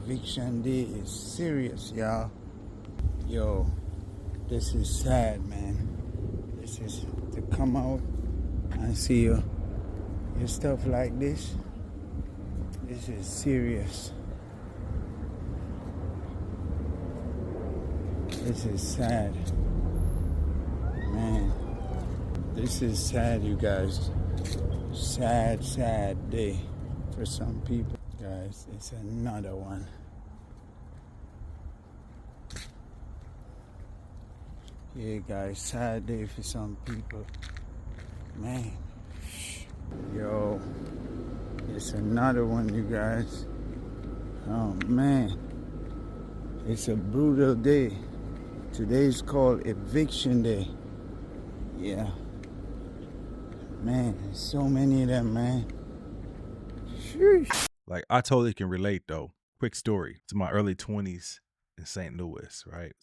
eviction day is serious, y'all. Yo, this is sad, man. This is to come out and see your stuff like this. This is serious. This is sad. Man, this is sad, you guys. Sad, sad day for some people. Guys, it's another one. Yeah, guys, sad day for some people. Man, yo, it's another one, you guys. Oh, man. It's a brutal day. Today's called eviction day. Yeah. Man, there's so many of them, man. Sheesh. Like, I totally can relate, though. Quick story. To my early 20s in St. Louis, right?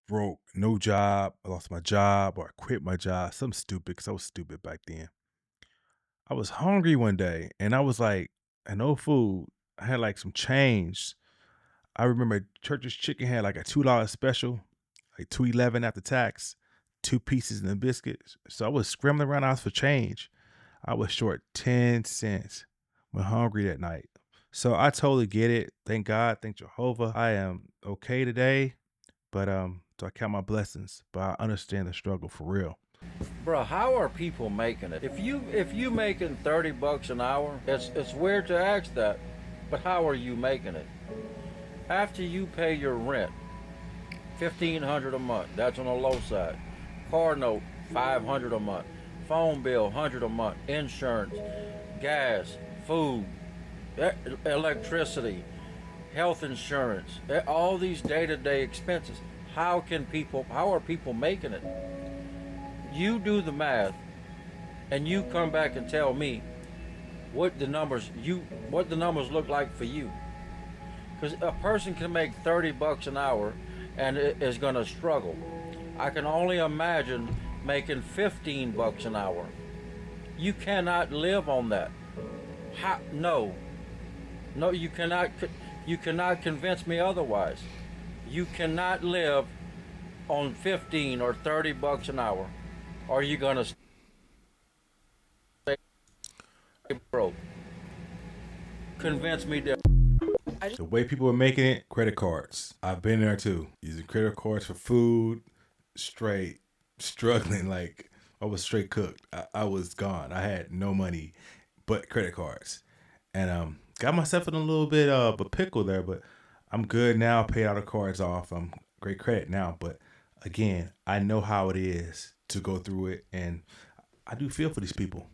Broke, no job. I lost my job or I quit my job. Something stupid, because I was stupid back then. I was hungry one day, and I was like, and no food. I had like some change. I remember Church's Chicken had like a $2 special, like $2.11 after tax, 2 pieces and a biscuit. So I was scrambling around the house for change. I was short 10 cents when hungry that night. So I totally get it. Thank God, thank Jehovah. I am okay today, but so I count my blessings, but I understand the struggle for real. Bro, how are people making it? If you making $30 an hour, it's weird to ask that, but how are you making it? After you pay your rent, $1,500 a month, that's on the low side. Car note, $500 a month. Phone bill, $100 a month. Insurance, gas, food, electricity, health insurance, all these day-to-day expenses. How are people making it? You do the math, and you come back and tell me what the numbers look like for you. Because a person can make $30 an hour and is going to struggle. I can only imagine making $15 an hour. You cannot live on that. No, you cannot. You cannot convince me otherwise. You cannot live on $15 or $30 an hour. Or are you gonna stay broke? Convince me that. The way people are making it, credit cards. I've been there too. Using credit cards for food, straight struggling. Like, I was straight cooked. I was gone. I had no money but credit cards. And got myself in a little bit of a pickle there, but I'm good now. Paid all the cards off. I'm great credit now. But again, I know how it is to go through it, and I do feel for these people.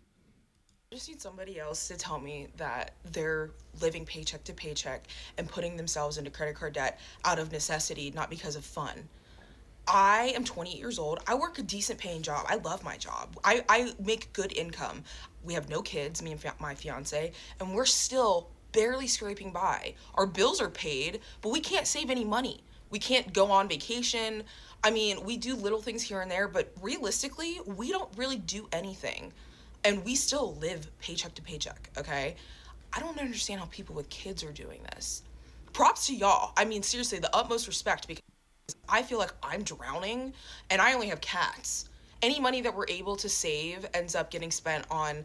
I just need somebody else to tell me that they're living paycheck to paycheck and putting themselves into credit card debt out of necessity, not because of fun. I am 28 years old. I work a decent paying job. I love my job. I make good income. We have no kids, me and my fiance, and we're still barely scraping by. Our bills are paid, but we can't save any money. We can't go on vacation. I mean, we do little things here and there, but realistically, we don't really do anything. And we still live paycheck to paycheck, okay? I don't understand how people with kids are doing this. Props to y'all. I mean, seriously, the utmost respect, because I feel like I'm drowning and I only have cats. Any money that we're able to save ends up getting spent on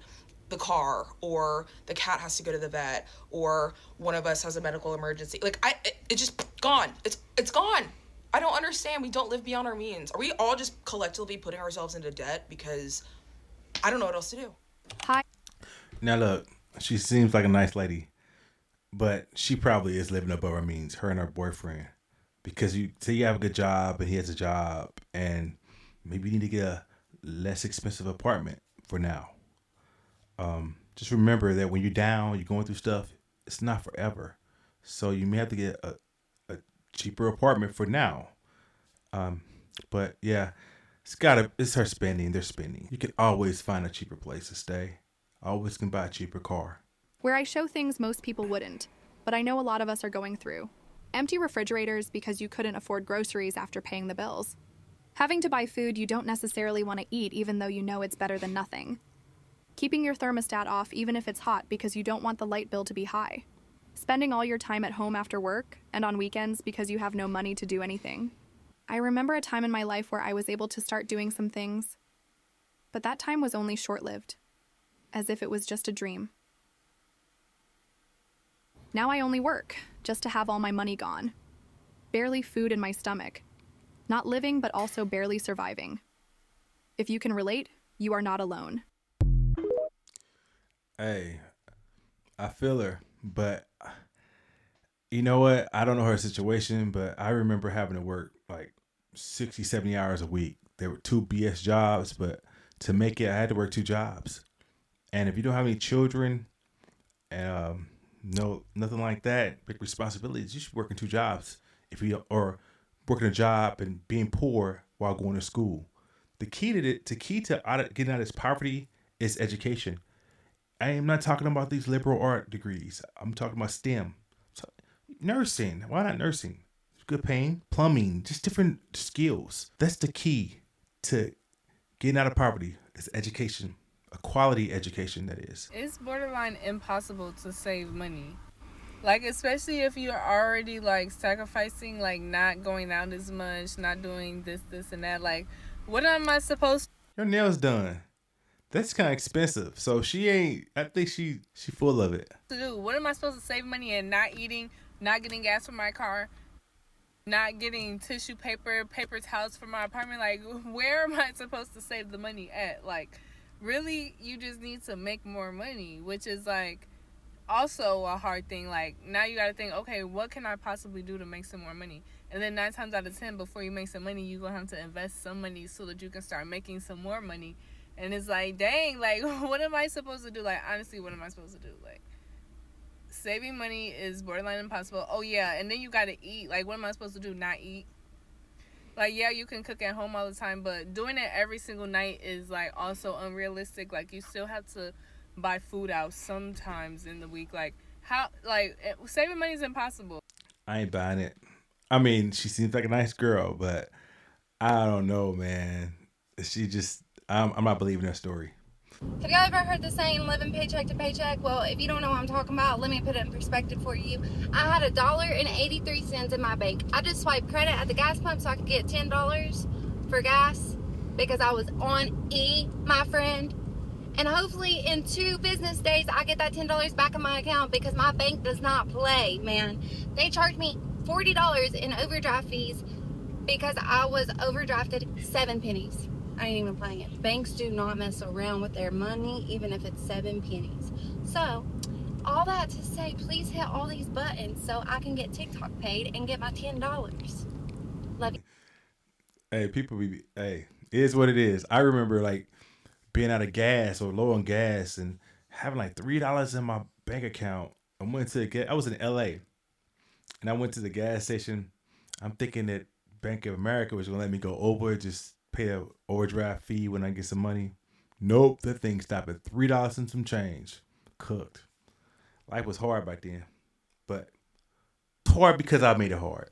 the car, or the cat has to go to the vet, or one of us has a medical emergency. Like, it's just gone. It's gone. I don't understand. We don't live beyond our means. Are we all just collectively putting ourselves into debt because I don't know what else to do? Hi. Now look, she seems like a nice lady, but she probably is living above her means, her and her boyfriend. Because you say you have a good job and he has a job, and maybe you need to get a less expensive apartment for now. Just remember that when you're down, you're going through stuff, it's not forever. So you may have to get a cheaper apartment for now. But yeah, it's her spending. They're spending. You can always find a cheaper place to stay. Always can buy a cheaper car. Where I show things most people wouldn't, but I know a lot of us are going through. Empty refrigerators because you couldn't afford groceries after paying the bills. Having to buy food you don't necessarily want to eat even though you know it's better than nothing. Keeping your thermostat off even if it's hot because you don't want the light bill to be high. spending all your time at home after work and on weekends because you have no money to do anything. I remember a time in my life where I was able to start doing some things, but that time was only short-lived, as if it was just a dream. Now I only work, just to have all my money gone. Barely food in my stomach. Not living, but also barely surviving. If you can relate, you are not alone. Hey, I feel her, but you know what? I don't know her situation, but I remember having to work like 60, 70 hours a week. There were 2 BS jobs, but to make it, I had to work 2 jobs. And if you don't have any children, no, nothing like that, big responsibilities, you should work in 2 jobs. If you or working a job and being poor while going to school. The key to getting out of this poverty is education. I am not talking about these liberal art degrees. I'm talking about STEM. So, nursing. Why not nursing? Good paying. Plumbing. Just different skills. That's the key to getting out of poverty is education. A quality education, that is. It's borderline impossible to save money. Like, especially if you're already, like, sacrificing, like, not going out as much, not doing this, and that. Like, what am I supposed Your nails done. That's kind of expensive. So she ain't, I think she full of it. to do? What am I supposed to save money and not eating, not getting gas for my car, not getting tissue paper, paper towels for my apartment? Like, where am I supposed to save the money at? Like, really, you just need to make more money, which is, like, also a hard thing. Like, now you gotta think, okay, what can I possibly do to make some more money? And then 9 times out of 10, before you make some money, you're gonna have to invest some money so that you can start making some more money. And it's like, dang, like, what am I supposed to do? Like, honestly, what am I supposed to do? Like, saving money is borderline impossible. Oh yeah, and then you gotta eat. Like, what am I supposed to do? Not eat? Like, yeah, you can cook at home all the time, but doing it every single night is, like, also unrealistic. Like, you still have to buy food out sometimes in the week. Like, how, like, saving money is impossible. I ain't buying it. I mean, she seems like a nice girl, but I don't know, man. She just, I'm not believing her story. Have y'all ever heard the saying, living paycheck to paycheck? Well, if you don't know what I'm talking about, let me put it in perspective for you. I had $1.83 in my bank. I just swiped credit at the gas pump so I could get $10 for gas because I was on E, my friend. And hopefully in 2 business days, I get that $10 back in my account because my bank does not play, man. They charged me $40 in overdraft fees because I was overdrafted 7 pennies. I ain't even playing it. Banks do not mess around with their money, even if it's 7 pennies. So, all that to say, please hit all these buttons so I can get TikTok paid and get my $10. Love you. Hey, hey, it is what it is. I remember like being out of gas or low on gas and having like $3 in my bank account. I was in LA and I went to the gas station. I'm thinking that Bank of America was gonna let me go over, just pay an overdraft fee when I get some money. Nope, that thing stopped at $3 and some change. Cooked. Life was hard back then, but it's hard because I made it hard.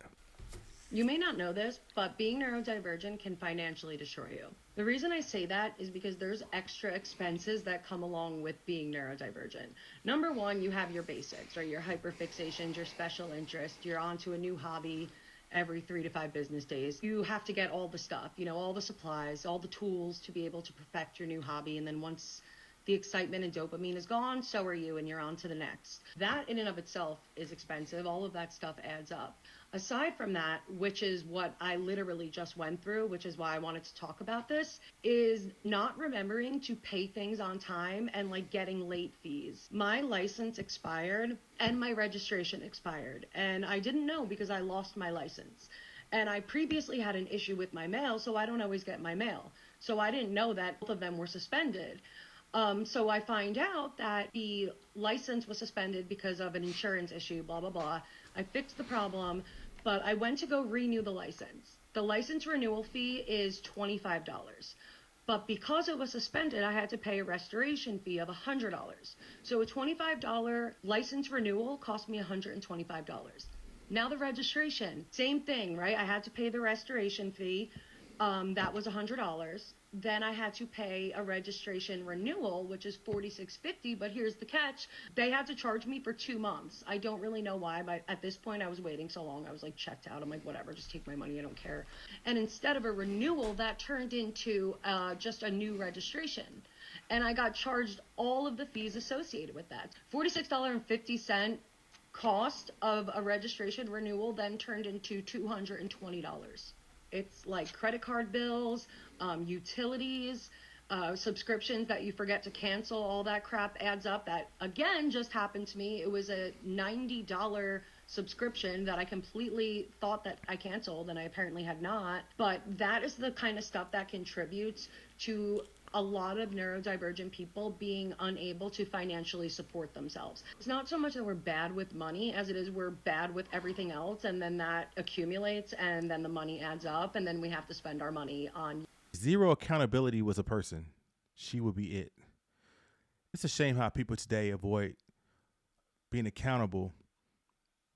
You may not know this, but being neurodivergent can financially destroy you. The reason I say that is because there's extra expenses that come along with being neurodivergent. Number one, you have your basics, right? Your hyperfixations, your special interest, you're onto a new hobby every 3 to 5 business days. You have to get all the stuff, all the supplies, all the tools to be able to perfect your new hobby. And then once the excitement and dopamine is gone, so are you, and you're on to the next. That in and of itself is expensive. All of that stuff adds up. Aside from that, which is what I literally just went through, which is why I wanted to talk about this, is not remembering to pay things on time and like getting late fees. My license expired and my registration expired, and I didn't know because I lost my license. And I previously had an issue with my mail, so I don't always get my mail. So I didn't know that both of them were suspended. So I find out that the license was suspended because of an insurance issue, blah, blah, blah. I fixed the problem, but I went to go renew the license. The license renewal fee is $25. But because it was suspended, I had to pay a restoration fee of $100. So a $25 license renewal cost me $125. Now the registration, same thing, right? I had to pay the restoration fee. That was $100. Then I had to pay a registration renewal, which is $46.50. But here's the catch. They had to charge me for 2 months. I don't really know why, but at this point I was waiting so long. I was like checked out. I'm like, whatever, just take my money. I don't care. And instead of a renewal, that turned into just a new registration. And I got charged all of the fees associated with that. $46.50 cost of a registration renewal then turned into $220. It's like credit card bills, utilities, subscriptions that you forget to cancel, all that crap adds up. That again just happened to me. It was a $90 subscription that I completely thought that I canceled, and I apparently had not. But that is the kind of stuff that contributes to a lot of neurodivergent people being unable to financially support themselves. It's not so much that we're bad with money as it is we're bad with everything else, and then that accumulates, and then the money adds up, and then we have to spend our money on. Zero accountability was a person. She would be it. It's a shame how people today avoid being accountable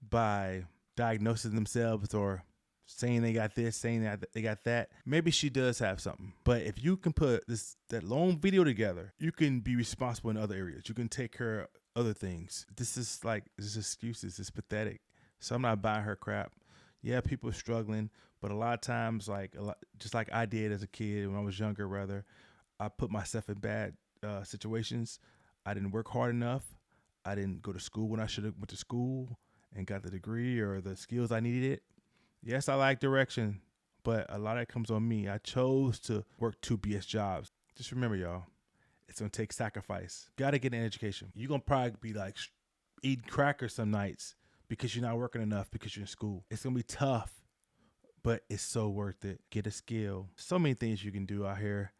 by diagnosing themselves or saying they got this, saying that they got that.Maybe she does have something. But if you can put that long video together, you can be responsible in other areas. You can take care of other things. This is excuses. It's pathetic. So I'm not buying her crap. Yeah, people are struggling, but a lot of times, just like I did as a kid when I was younger, rather, I put myself in bad situations. I didn't work hard enough. I didn't go to school when I should have went to school and got the degree or the skills I needed. Yes, I like direction, but a lot of it comes on me. I chose to work 2 BS jobs. Just remember, y'all, it's going to take sacrifice. Got to get an education. You're going to probably be like eating crackers some nights because you're not working enough because you're in school. It's going to be tough, but it's so worth it. Get a skill. So many things you can do out here.